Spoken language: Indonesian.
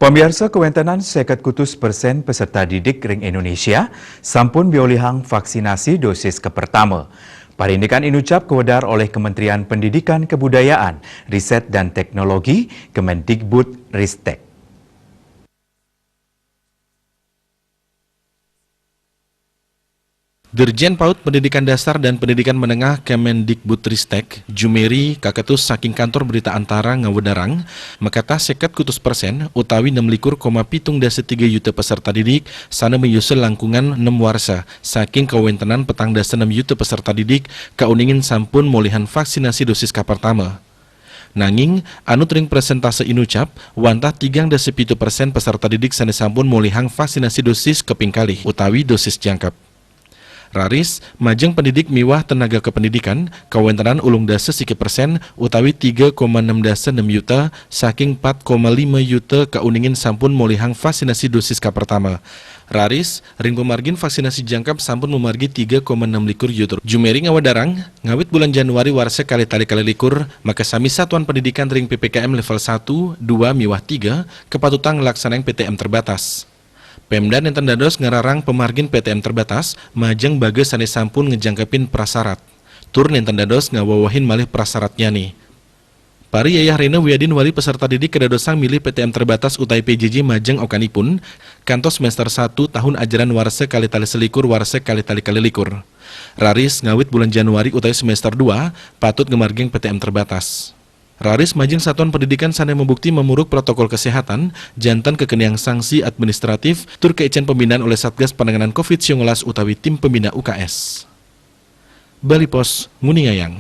Pemirsa kewentenan 50% peserta didik ring Indonesia sampun biolihang vaksinasi dosis kepertama. Parindikan inucap kewedar oleh Kementerian Pendidikan Kebudayaan, Riset dan Teknologi, Kemendikbud Ristek. Dirjen PAUD Pendidikan Dasar dan Pendidikan Menengah Kemendikbudristek, Jumeri Kaketus saking kantor berita antara Ngawedarang, mekata 50% utawi 26,73 juta peserta didik sana menyusul langkungan 6 warsa saking kawentenan petang dasa 6 juta peserta didik kauningin sampun molihan vaksinasi dosis pertama. Nanging, anu ring presentase inucap, wantah 3,7% peserta didik sana sampun molihang vaksinasi dosis keping kalih utawi dosis jangkep. Raris, majeng pendidik miwah tenaga kependidikan, kawentenan ulung dasa 1% utawi 3,6 juta saking 4,5 juta kauningin sampun molihang vaksinasi dosis pertama. Raris, ring pemargin vaksinasi jangkap sampun memargi 3,6 juta. Jumeri Ngawedarang, ngawit bulan Januari warsa kali-tali likur, maka sami satuan pendidikan ring PPKM level 1, 2, miwah 3, kepatutan ngelaksanain PTM terbatas. Pemda nenten dados ngararang pemargin PTM terbatas, majeng bages sane sampun ngejangkepin prasarat. Tur nenten dados ngawawahin malih prasaratnya nih. Pari Yayah Rena Wiadin wali peserta didik kedadosang milih PTM terbatas utai PJJ majeng okanipun, kantos semester 1 tahun ajaran warsa kali-tali selikur warsa kali-tali likur. Raris ngawit bulan Januari utai semester 2, patut ngemargeng PTM terbatas. Raris majeng satuan pendidikan sana membukti memuruk protokol kesehatan, jantan kekeniang sanksi administratif, tur keicen pembinaan oleh Satgas Penanganan COVID-19 utawi tim pembina UKS. Bali Pos, Nguningayang.